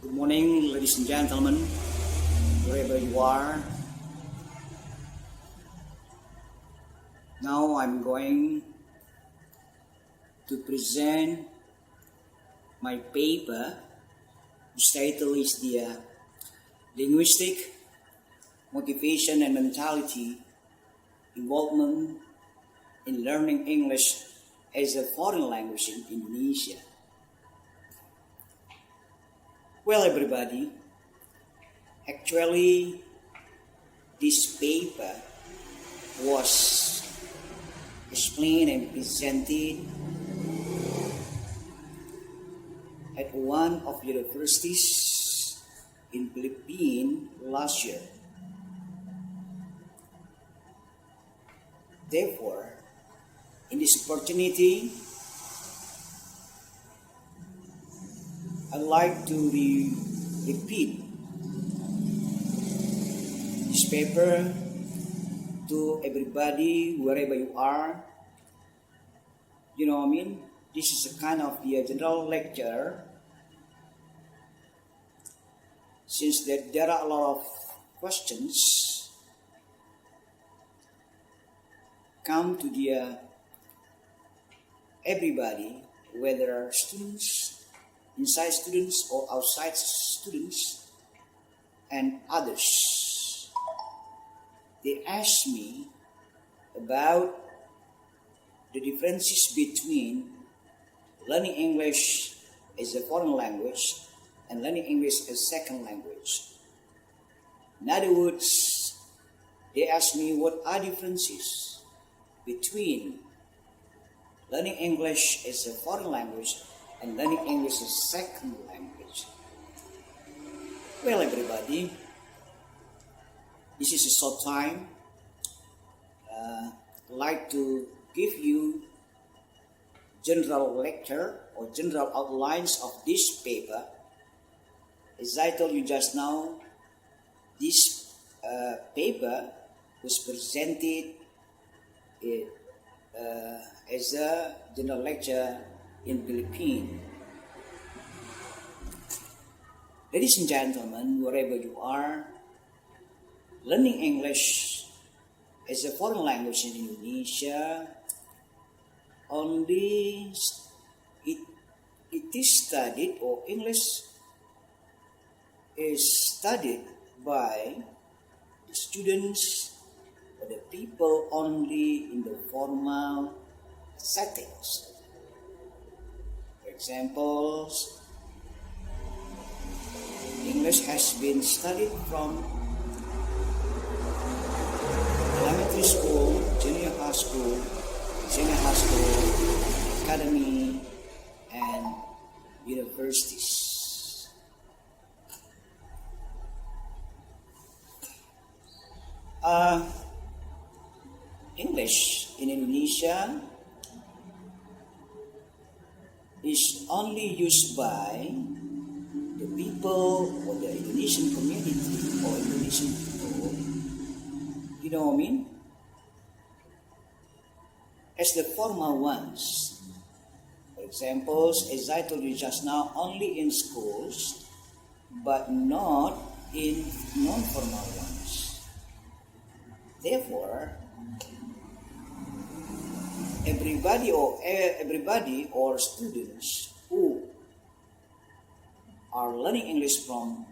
Good morning, ladies and gentlemen, wherever you are. Now I'm going to present my paper, whose title is the Linguistic Motivation and Mentality Involvement in Learning English as a Foreign Language in Indonesia. Well, everybody, actually this paper was explained and presented at one of the universities in Philippines last year. Therefore, in this opportunity, I'd like to repeat this paper to everybody, wherever you are. You know what I mean? This is a kind of the general lecture, since there are a lot of questions come to the everybody, whether students, inside students or outside students, and others. They ask me about the differences between learning English as a foreign language and learning English as second language. In other words, they ask me what are differences between learning English as a foreign language and learning English as second language. Well, everybody, this is a short time. I'd like to give you general lecture or general outlines of this paper. As I told you just now, this paper was presented as a general lecture in Philippines. Ladies and gentlemen, wherever you are, learning English as a foreign language in Indonesia only it is studied, or English is studied by the students or the people only in the formal settings. Examples, English has been studied from elementary school, junior high school, senior high school, academy, and universities. English in Indonesia is only used by the people or the Indonesian community or Indonesian people, you know what I mean, as the formal ones. For example, as I told you just now, only in schools, but not in non-formal ones. Therefore, everybody or students who are learning English from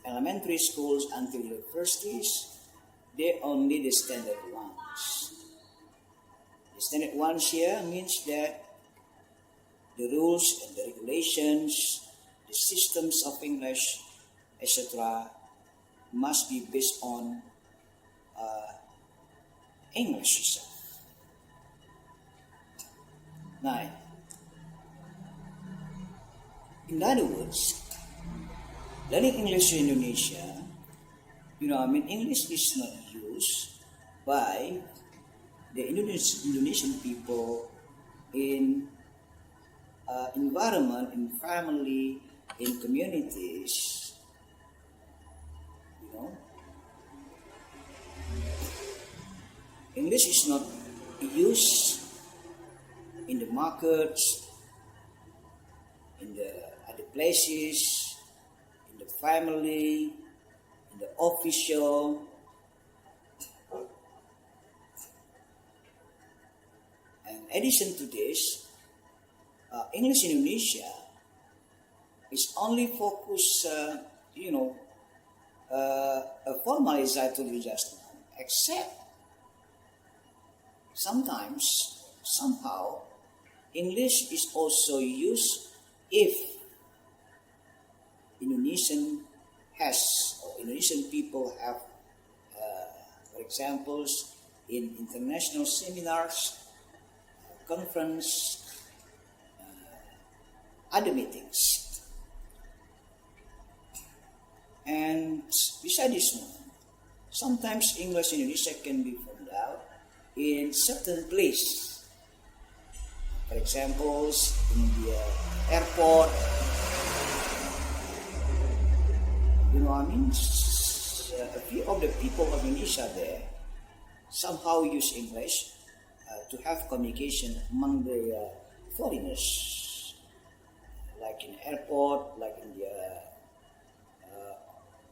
elementary schools until universities, they only the standard ones. The standard ones here means that the rules and the regulations, the systems of English, etc., must be based on English itself. Now, in other words, learning English in Indonesia, English is not used by the Indonesian people in environment, in family, in communities. English is not used in the markets, in the other places, family, in the official. And in addition to this, English Indonesia is only focused, formally as I told you just now, except sometimes, somehow, English is also used if Indonesian people have, for examples, in international seminars, conference, other meetings. And besides this one, sometimes English Indonesia can be found out in certain place. For example, in the airport, a few of the people of Indonesia there somehow use English to have communication among the foreigners, like in the airport, like in the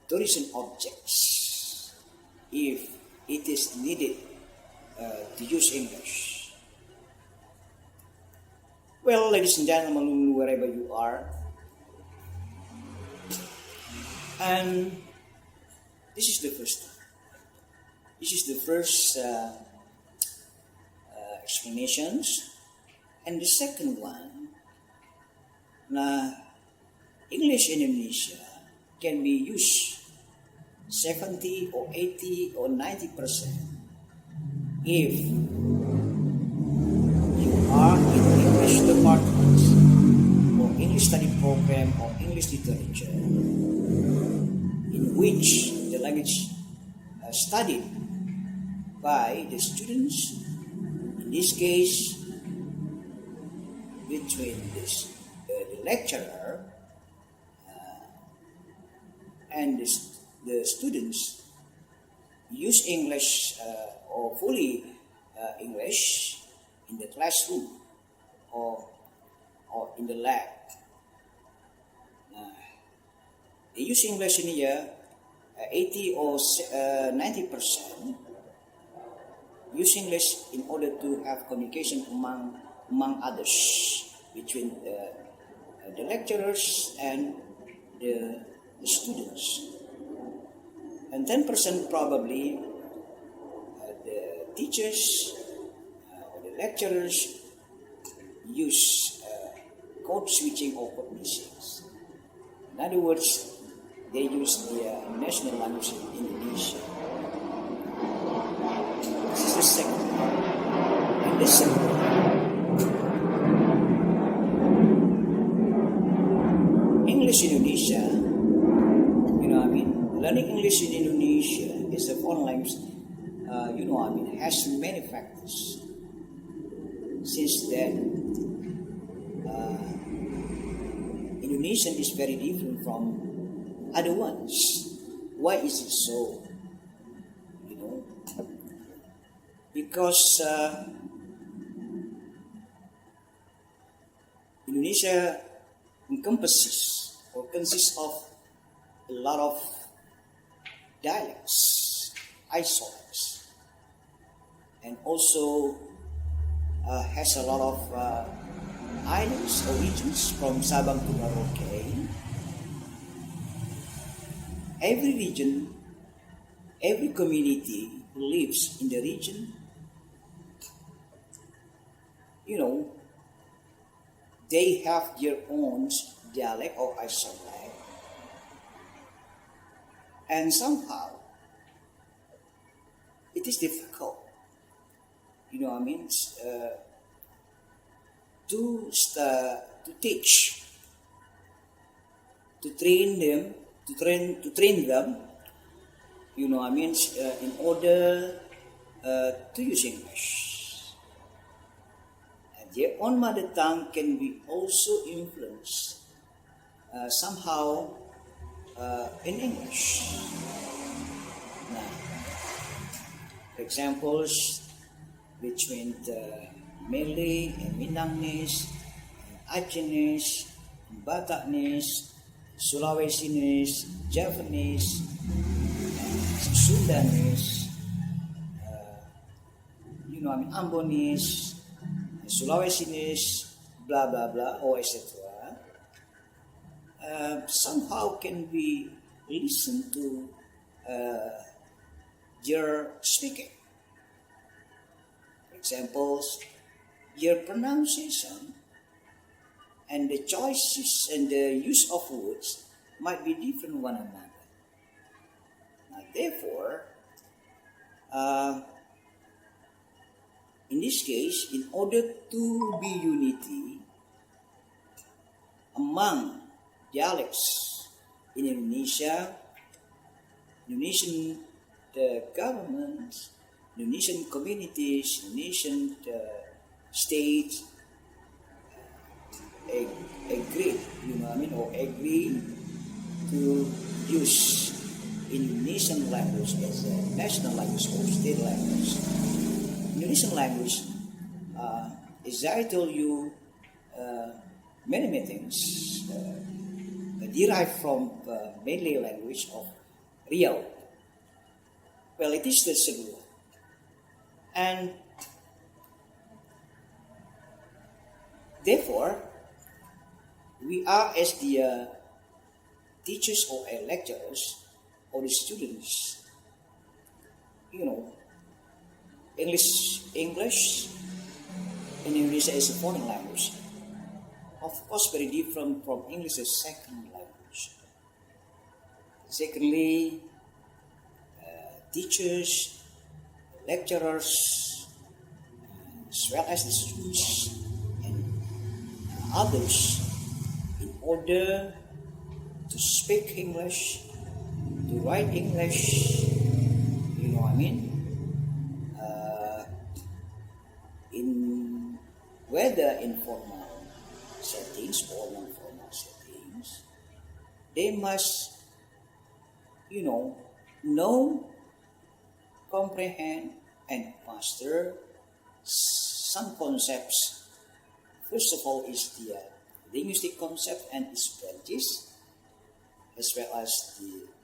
tourism objects, if it is needed to use English. Well, ladies and gentlemen, wherever you are, and this is the first one. This is the first explanations, and the second one. English in Indonesia can be used 70 or 80 or 90% if you are in English departments or English study program or English literature in which the language studied by the students, in this case between the lecturer and the students use English or fully English in the classroom or in the lab. They use English in here 80 or 90%. Use English in order to have communication among others between the lecturers and the students. And 10% probably the teachers or the lecturers use code switching or code mixings. In other words, they use the national language in Indonesia. This is the second one. And the second one, English Indonesia, learning English in Indonesia is a foreign language, has many factors. Since then, Indonesian is very different from other ones. Why is it so? Because Indonesia encompasses or consists of a lot of dialects, isolates, and also has a lot of islands or regions from Sabang to Merauke. Every region, every community who lives in the region, they have their own dialect or isolate. And somehow, it is difficult, to teach, to train them, in order to use English. And their own mother tongue can be also influenced somehow in English. Now, for examples between the Malay and Minangese, and Acehese, and Bataknese, Sulawesianese, Javanese, Sundanese, Ambonese, Sulawesianese, blah blah blah, or etc. Somehow can be listened to your speaking. For examples, your pronunciation and the choices and the use of words might be different one another. Now, therefore, in this case, in order to be unity among dialects in Indonesia, Indonesian government, Indonesian communities, Indonesian states agree, or agree to use Indonesian language as a national language or state language. Indonesian language, as I told you, many things derived from mainly language of Riau. Well, it is the Seno. And therefore, we are as the teachers or lecturers or the students, English in Indonesia is a foreign language. Of course, very different from English as second language. Secondly, teachers, lecturers, as well as the students and others, in order to speak English, to write English, in whether informal settings or non-formal settings, they must, know, comprehend, and master some concepts. First of all is the linguistic concept and its branches, as well as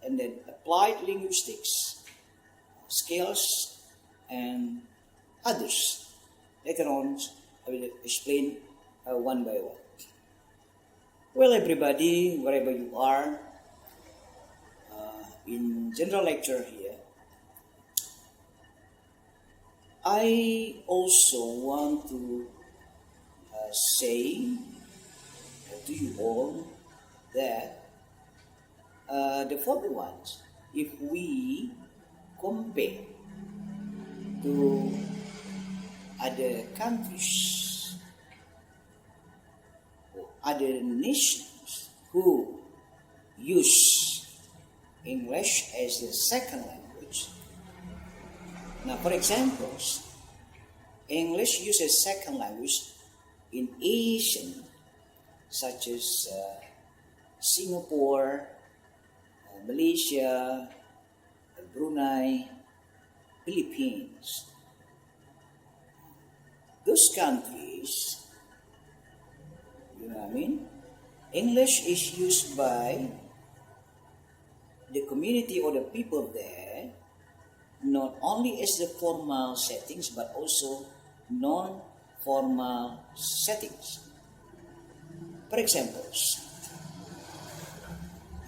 and then applied linguistics, skills, and others. Later on, I will explain one by one. Well, everybody, wherever you are, in general lecture here, I also want to say to you all that the following ones, if we compare to other countries or other nations who use English as a second language. Now, for example, English used as second language in Asian, such as Singapore, Malaysia, Brunei, Philippines. Those countries, English is used by the community or the people there, not only as the formal settings, but also non-formal settings. For example,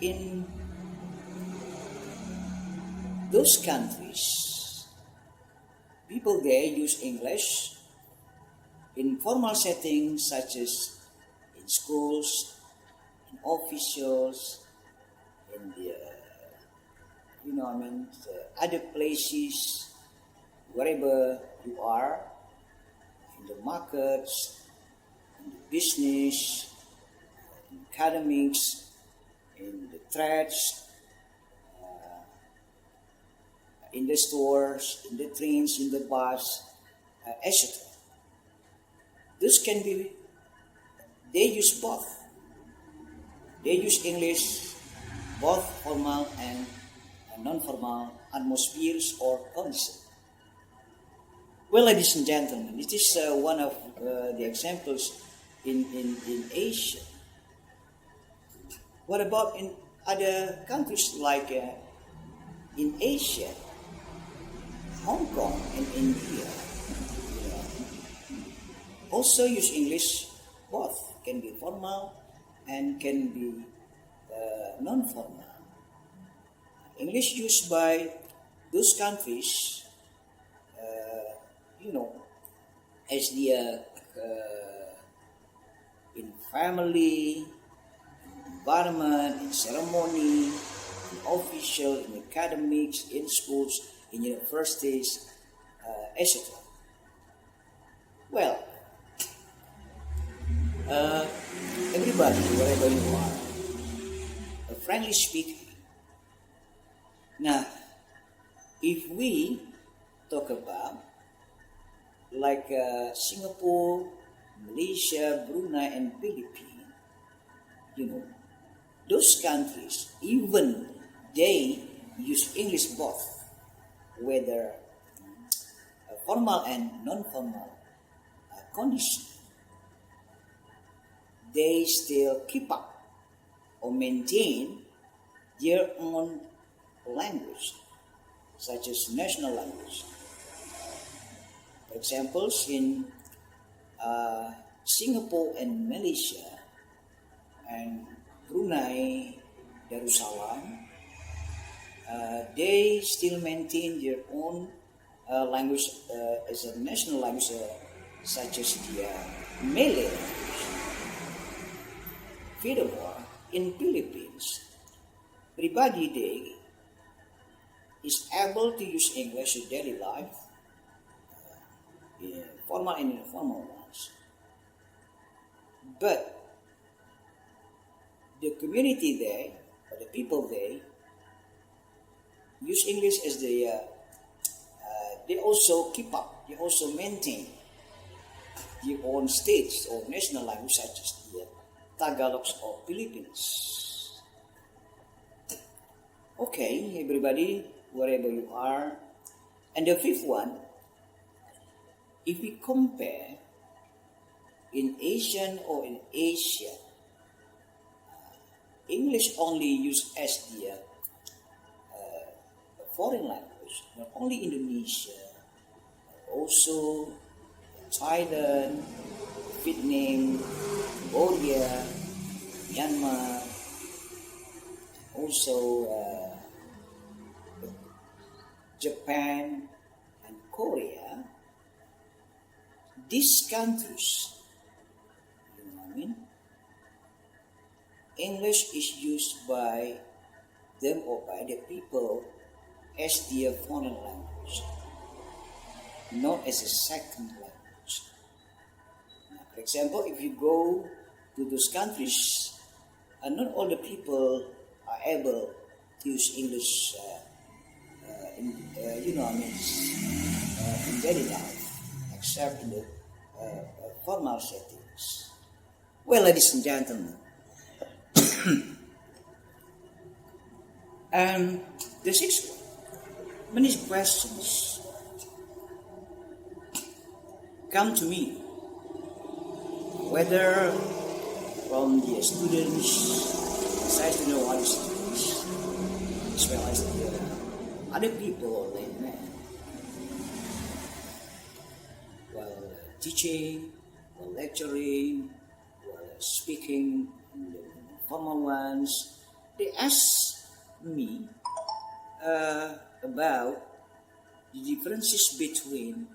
in those countries, people there use English in formal settings such as in schools, in officials, in the other places, wherever you are, in the markets, in the business, in academics, in the trades, in the stores, in the trains, in the bus, etc. This can be, they use both. They use English, both formal and non-formal atmospheres or conditions. Well, ladies and gentlemen, it is one of the examples in Asia. What about in other countries like in Asia, Hong Kong and India? Also use English, both can be formal and can be non-formal. English used by those countries, as the in family, environment, in ceremony, in official, in academics, in schools, in universities, etc. Well, everybody, wherever you are, a friendly speaker. Now, if we talk about like Singapore, Malaysia, Brunei, and Philippines, those countries, even they use English both, whether formal and non-formal condition. They still keep up or maintain their own language, such as national language. For example, in Singapore and Malaysia and Brunei, Darussalam, they still maintain their own language as a national language, such as the Malay language. Furthermore, in Philippines, everybody there is able to use English in daily life, formal and informal ones. But the community there, or the people there, use English as they also keep up, they also maintain their own states or national language, such as the Tagalog of Philippines. Okay, everybody, wherever you are. And the fifth one, if we compare in Asian or in Asia, English only used as the foreign language, not only Indonesia, also Thailand, Vietnam, Cambodia, Myanmar, also Japan and Korea. These countries, English is used by them or by the people as their foreign language, not as a second language. Now, for example, if you go to those countries, not all the people are able to use English in daily life, except in the formal settings. Well, ladies and gentlemen, and the sixth one, many questions come to me, whether from the students, besides to know other students, as well as the other people like men, while teaching, while lecturing, while speaking, the formal ones, they ask me about the differences between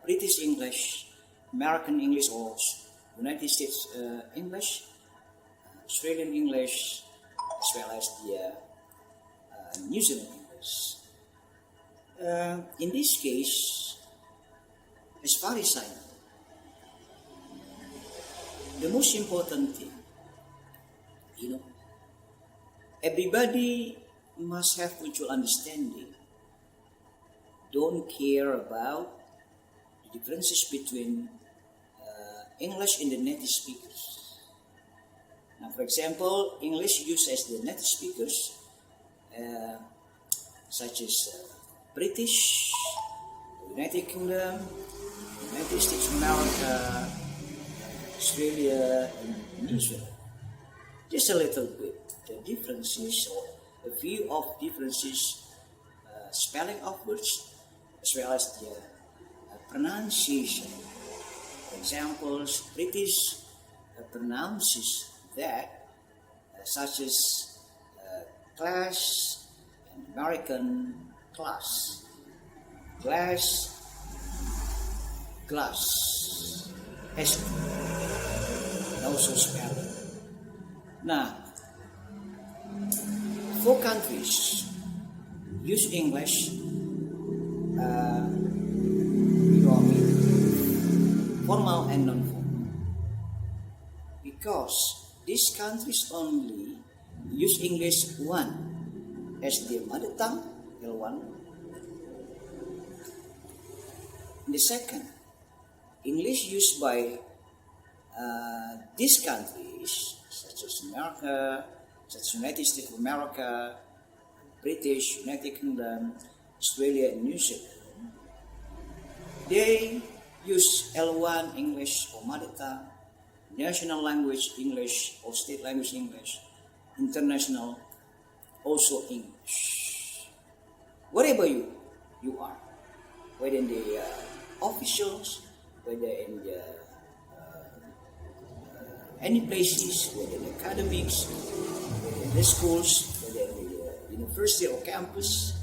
British English, American English, or United States English, Australian English, as well as the New Zealand English. In this case, as far as I know, the most important thing, everybody must have mutual understanding. Don't care about the differences between English and the native speakers. Now, for example, English used as the native speakers, such as British, United Kingdom, United States of America, Australia, and New Zealand. Just a little bit. differences or a few of differences, spelling of words as well as the pronunciation. For examples, British pronounces that such as class, and American class, glass, glass, S, and also spelling. Now, 4 countries use English, formal and non-formal, because these countries only use English one as their mother tongue, L1. The second, English used by these countries, such as America, such as United States of America, British, United Kingdom, Australia, and New Zealand, they use L1 English or mother tongue, national language English or state language English, international also English. Wherever you are, whether in the officials, whether in the any places, whether in academics, whether in the schools, whether in the university or campus,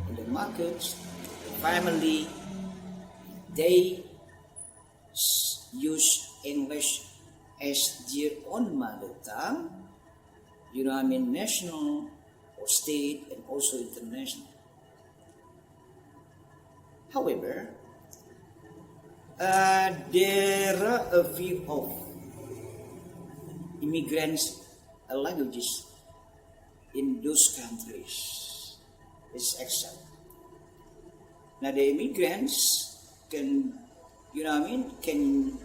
in the markets, the family, they use English as their own mother tongue, national or state and also international. However, there are a few of immigrants languages in those countries. It's except. Now the immigrants can, can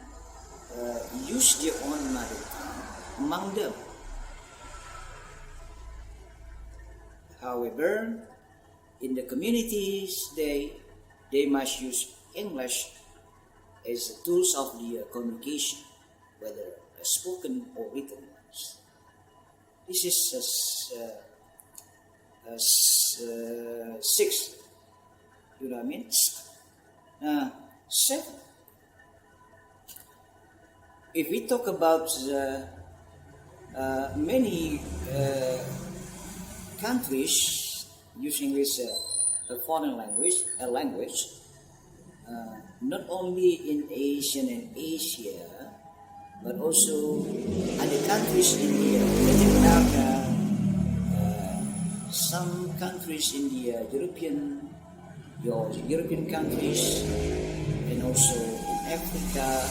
use their own mother tongue among them. However, in the communities, they must use English as a tools of the communication, whether spoken or written ones. This is 6. You know what I mean? 7. If we talk about many countries using this foreign language, not only in Asia, but also other countries in the Latin America, some countries in the European countries, and also in Africa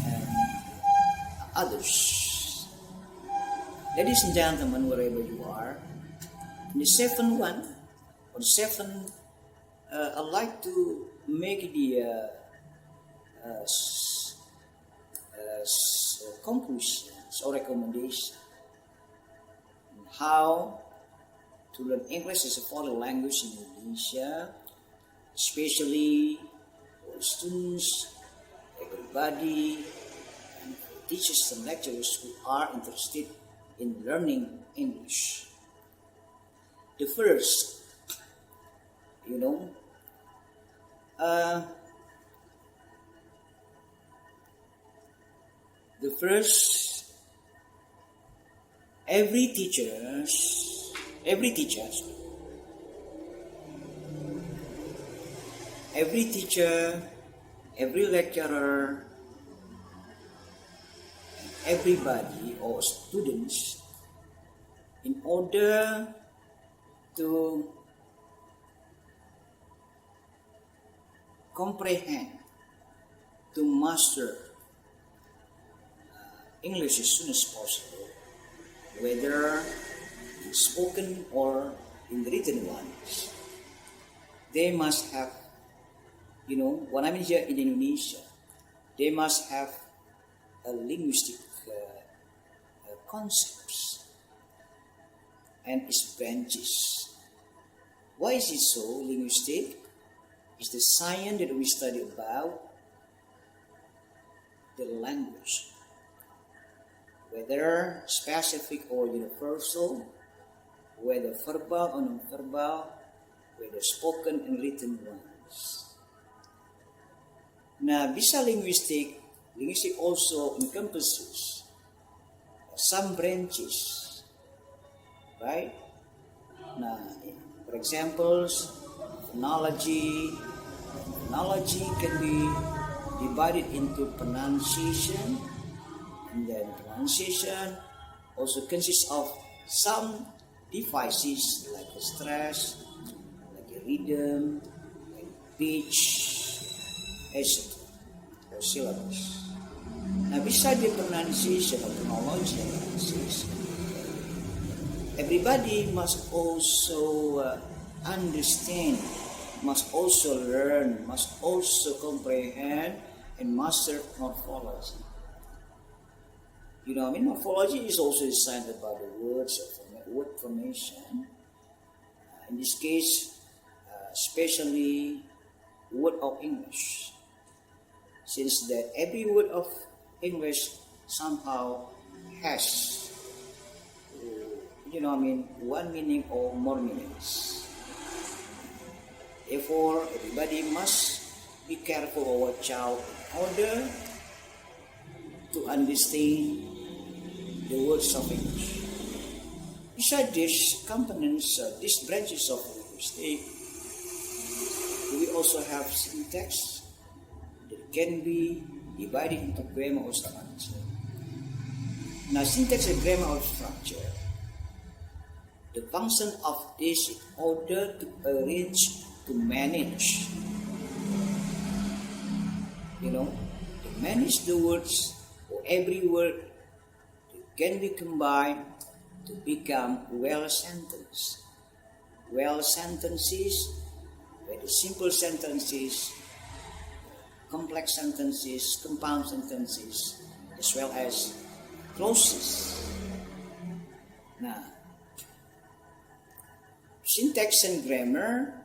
and others. Ladies and gentlemen, wherever you are, in the 7th one, or 7, I'd like to make the conclusions or recommendations on how to learn English as a foreign language in Indonesia, especially for students, everybody, and teachers and lecturers who are interested in learning English. The first, every teacher, every lecturer, everybody or students, in order to comprehend, to master English as soon as possible, whether in spoken or in written ones, they must have, when I'm here in Indonesia, they must have a linguistic concepts and its branches. Why is it so? Linguistic is the science that we study about the language. whether specific or universal, whether verbal or non-verbal, whether spoken and written ones. Now, bisa linguistic also encompasses some branches, right? Now, for example, phonology can be divided into pronunciation, and then pronunciation also consists of some devices like a stress, like a rhythm, like pitch, etc. or syllables. Now, beside the pronunciation of phonology and pronunciation, everybody must also understand, must also learn, must also comprehend and master morphology. Morphology is also the science about the words or word formation. In this case, especially word of English, since that every word of English somehow has, one meaning or more meanings. Therefore, everybody must be careful or watch out in order to understand the words of English. Besides these components, these branches of linguistics, we also have syntax that can be divided into grammar or structure. Now, syntax and grammar or structure, the function of this is in order to arrange, to manage, to manage the words, or every word that can be combined to become well sentences. Well sentences, whether simple sentences, complex sentences, compound sentences, as well as clauses. Now, syntax and grammar,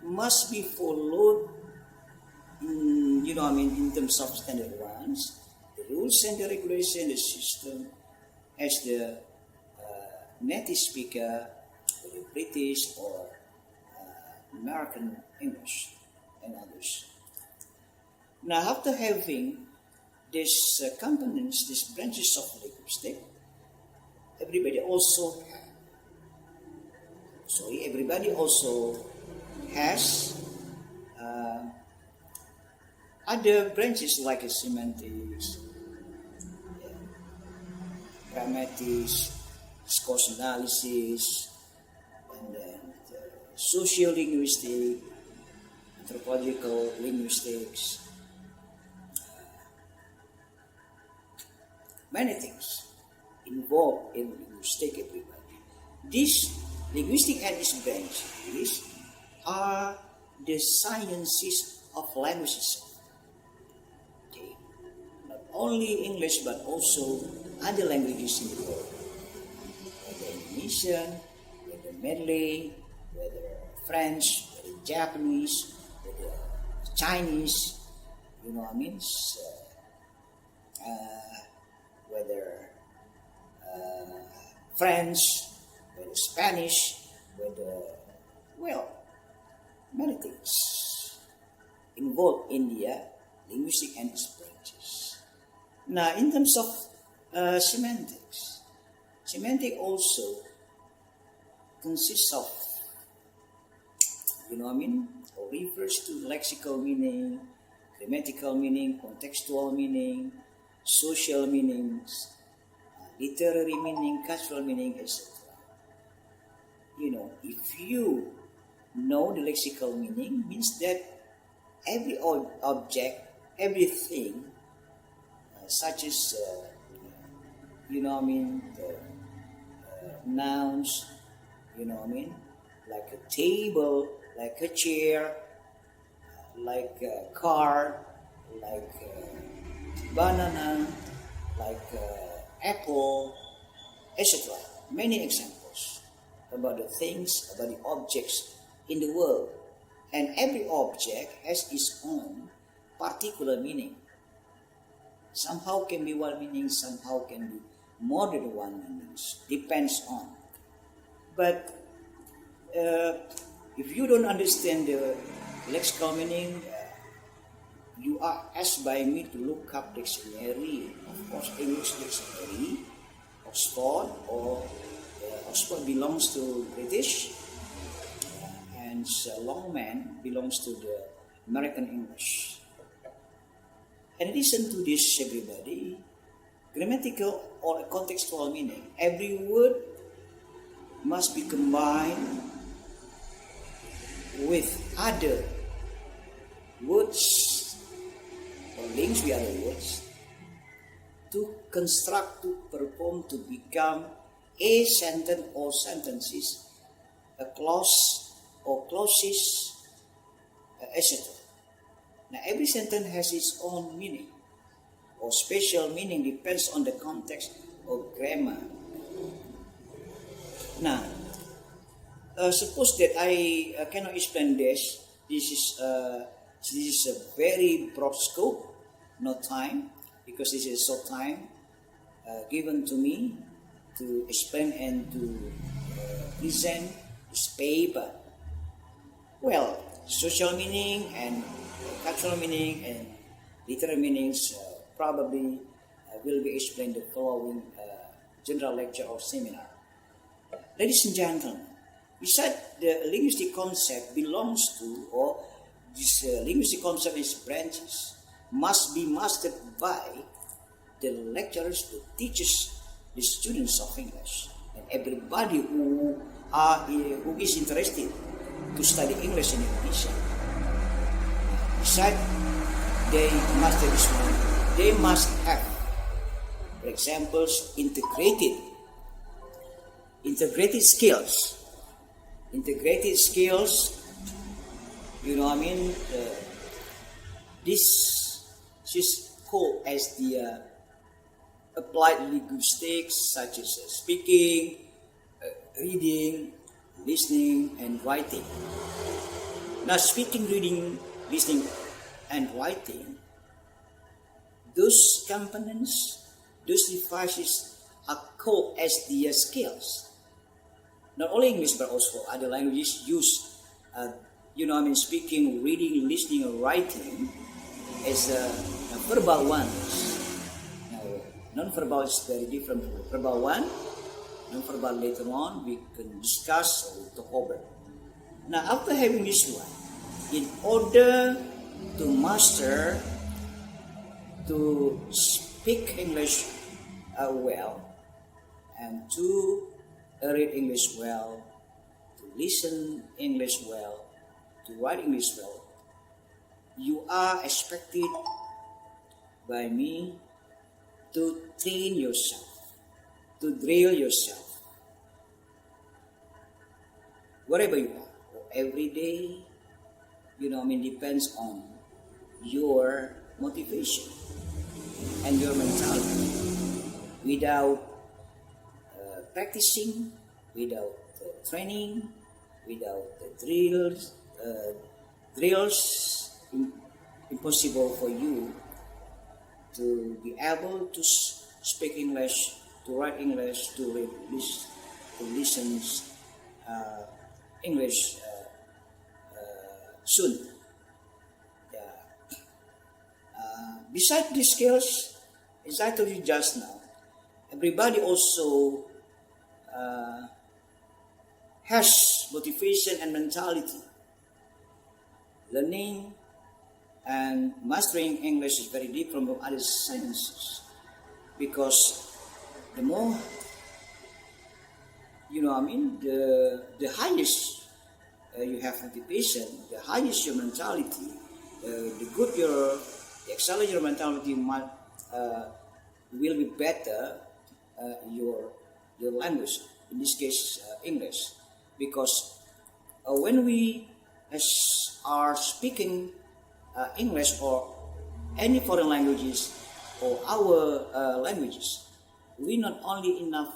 must be followed in terms of standard ones, the rules and the regulation, the system, as the native speaker, whether British or American English and others. Now, after having these components, these branches of linguistics, everybody also has other branches like semantics, grammatics, discourse analysis, and then sociolinguistics, anthropological linguistics, many things involved in linguistics. Everybody, these linguistic and these branches are the sciences of languages. Okay. Not only English but also other languages in the world, whether Indonesian, whether Malay, whether French, whether Japanese, whether Chinese, whether French, whether Spanish, whether, many things involved in the linguistic and its branches. Now, in terms of semantics also consists of, or refers to lexical meaning, grammatical meaning, contextual meaning, social meanings, literary meaning, cultural meaning, etc. If you know the lexical meaning, means that every object, everything, such as, the nouns, like a table, like a chair, like a car, like a banana, like apple, etc. Many examples about the things, about the objects in the world. And every object has its own particular meaning. Somehow can be one meaning, somehow can be more than one meanings. Depends on. But if you don't understand the lexical meaning, you are asked by me to look up dictionary. Of course, English dictionary, Oxford, or Oxford belongs to British, and Longman belongs to the American English. In addition to this, everybody, grammatical or contextual meaning, every word must be combined with other words or links with other words to construct, to perform, to become a sentence or sentences, a clause or clauses, etc. Now, every sentence has its own meaning or special meaning, depends on the context of grammar. Now, suppose that I cannot explain this. This is a very broad scope, no time, because this is short time given to me to explain and to present this paper. Well, social meaning and cultural meaning and literary meanings probably will be explained in the following general lecture or seminar. Ladies and gentlemen, besides the linguistic concept belongs to, or this linguistic concept is branches, must be mastered by the lecturers, the teachers, the students of English, and everybody who is interested to study English in Indonesia. Besides, they master this one. They must have, for example, integrated skills. Integrated skills, this is called as the applied linguistics, such as speaking, reading, listening, and writing. Now, speaking, reading, listening, and writing, those components, those devices are called as the skills. Not only English, but also other languages use, speaking, reading, listening, and writing as verbal ones. Now, non-verbal is very different from verbal one. Non-verbal later on we can discuss or talk over. Now, after having this one, in order to master, to speak English well, and to read English well, to listen English well, to write English well, you are expected by me to train yourself, to drill yourself, wherever you are, every day, depends on your motivation and your mentality. Without practicing, without training, without drills, impossible for you to be able to speak English, to write English, to read, to listen English soon. Besides these skills, as I told you just now, everybody also has motivation and mentality. Learning and mastering English is very different from other sciences, because the more, the highest you have motivation, the highest your mentality, the excellent your mentality will be better your language, in this case English, because when we are speaking English or any foreign languages or our languages, we not only enough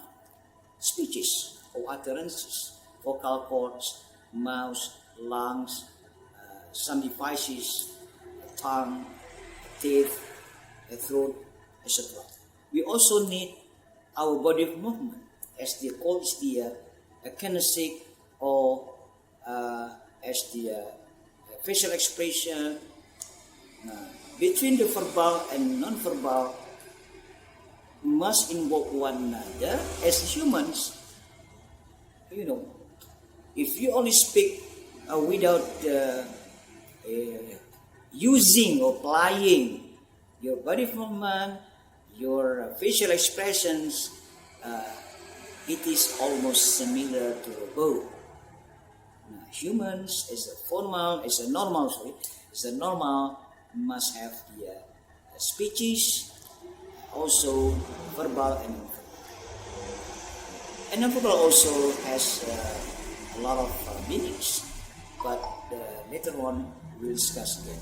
speeches or utterances, vocal cords, mouth, lungs, some devices, tongue, teeth, throat, etc. We also need our body movement, as they call it the kinetic, or as the facial expression. Between the verbal and non-verbal must involve one another. As humans, if you only speak without using or applying your body movement, your facial expressions, it is almost similar to a robot. Humans, as a normal, must have the speeches, also verbal and non-verbal. And non-verbal also has a lot of meanings, but later on we'll discuss them.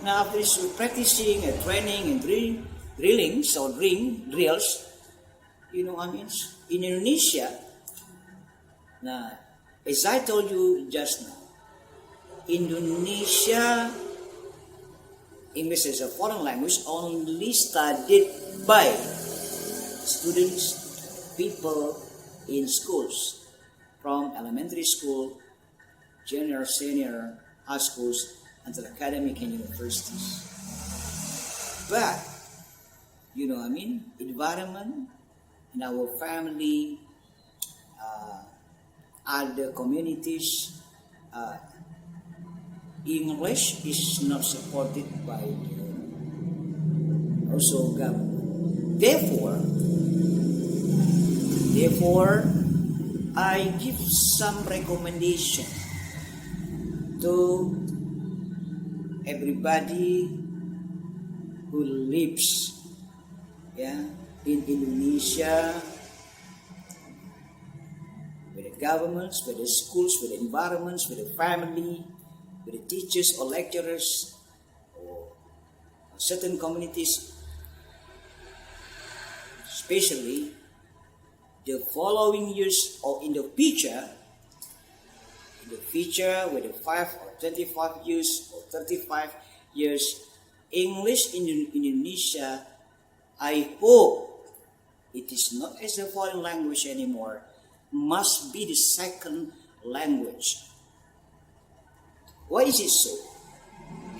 Now, after this, practicing, training, and drills, in Indonesia, now, as I told you just now, Indonesia, English as a foreign language, only studied by students, people in schools, from elementary school, junior, senior, high schools, until academic and universities. But, environment, in our family, other communities, English is not supported by also government. Therefore, I give some recommendation to everybody who lives in Indonesia, with the governments, with the schools, with the environments, with the family, with the teachers or lecturers, or certain communities, especially the following years or in the future, with the 5 or 25 years or 35 years, English in Indonesia, I hope it is not as a foreign language anymore, must be the second language. Why is it so?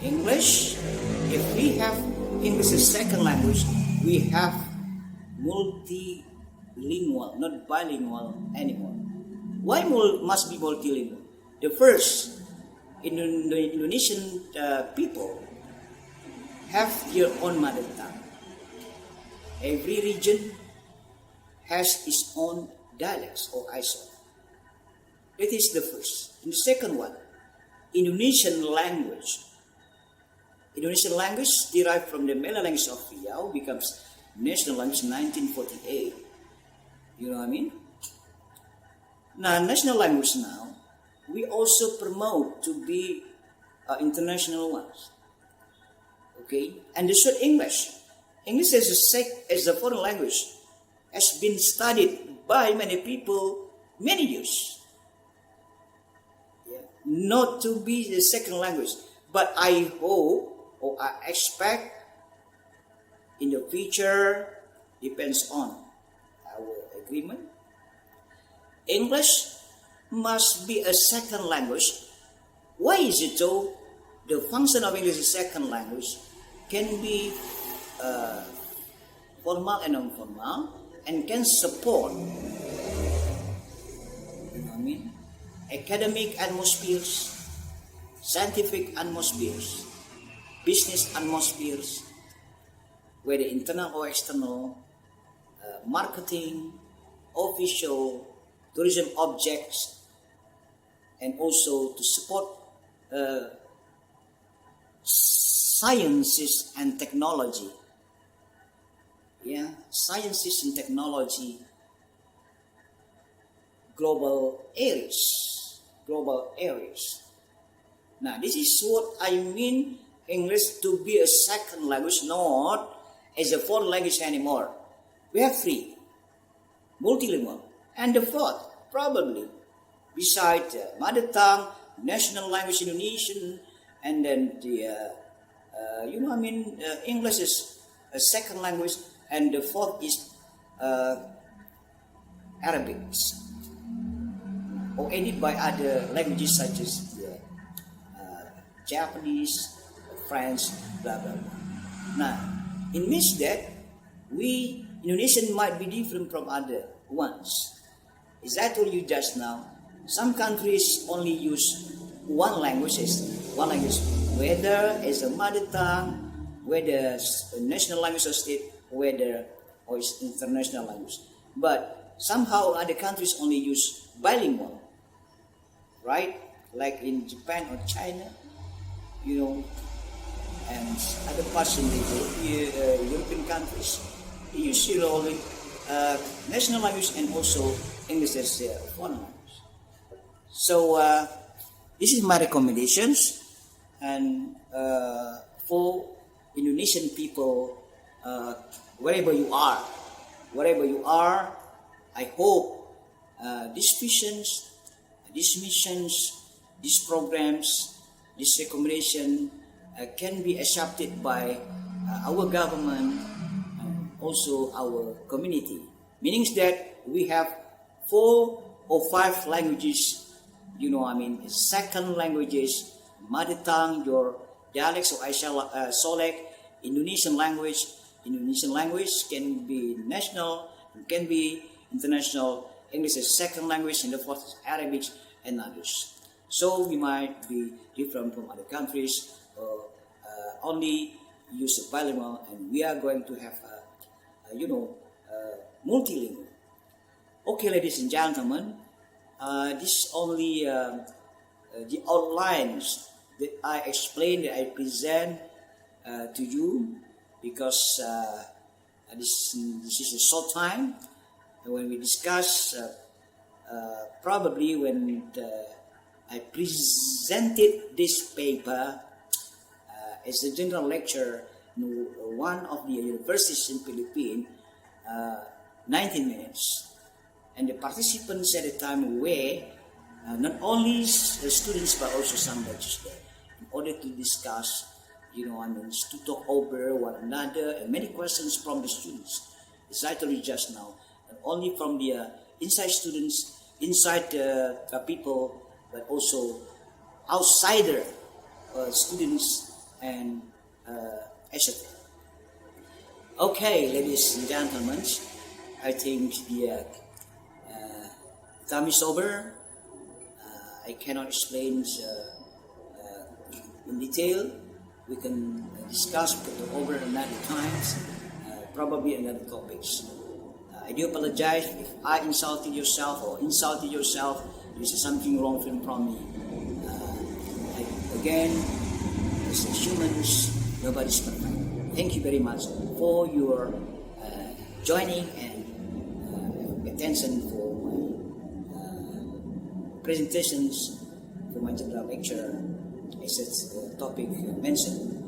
English, if we have English as second language, we have multilingual, not bilingual anymore. Why must be multilingual? The first, the Indonesian people have their own mother tongue. Every region has its own dialects or isol. That is the first. And the second one, Indonesian language. Indonesian language derived from the Malay language of Riau becomes national language in 1948. You know what I mean? Now, national language now, we also promote to be international ones. Okay? And the third, English. English as a foreign language has been studied by many people many years. Not to be the second language, but I hope or I expect in the future, depends on our agreement, English must be a second language. Why is it so? The function of English as a second language can be formal and non-formal, and can support, academic atmospheres, scientific atmospheres, business atmospheres, whether internal or external, marketing, official, tourism objects, and also to support sciences and technology. Sciences and technology, global areas. Now, this is what I mean English to be a second language, not as a foreign language anymore. We have three, multilingual. And the fourth, probably, beside mother tongue, national language Indonesian, and then the, English is a second language, and the fourth is Arabic, or aided by other languages such as Japanese, French, blah blah blah. Now, it means that we Indonesian might be different from other ones. As I told you just now, some countries only use one language, whether as a mother tongue, whether a national language of state, whether or it's international language. But somehow other countries only use bilingual, right? Like in Japan or China, and other parts in the European countries, they use only national language and also English as their foreign language. So this is my recommendations, and for Indonesian people, wherever you are, I hope these visions, these missions, these programs, this recommendation can be accepted by our government and also our community. Meaning that we have 4 or 5 languages, second languages, mother tongue, your dialects or Solek, Indonesian language. Indonesian language can be national, can be international. English is second language, and the fourth is Arabic and others. So we might be different from other countries, only use a bilingual, and we are going to have multilingual. Okay, ladies and gentlemen, this is only the outlines that I explain, that I present to you, because this is a short time. When we discuss, probably when I presented this paper as a general lecture in one of the universities in Philippines, 19 minutes. And the participants at the time were not only students but also some lecturers there, in order to discuss, to talk over one another, and many questions from the students. As I told you just now, not only from the inside students, inside people, but also outsider students and etc. Okay, ladies and gentlemen, I think the time is over. I cannot explain in detail. We can discuss over another times, probably another topics. I do apologize if I insulted yourself or insulted yourself. This is something wrong from me. Again, as humans, nobody's perfect. Thank you very much for your joining and attention for my presentations, for my general lecture, as the topic mentioned.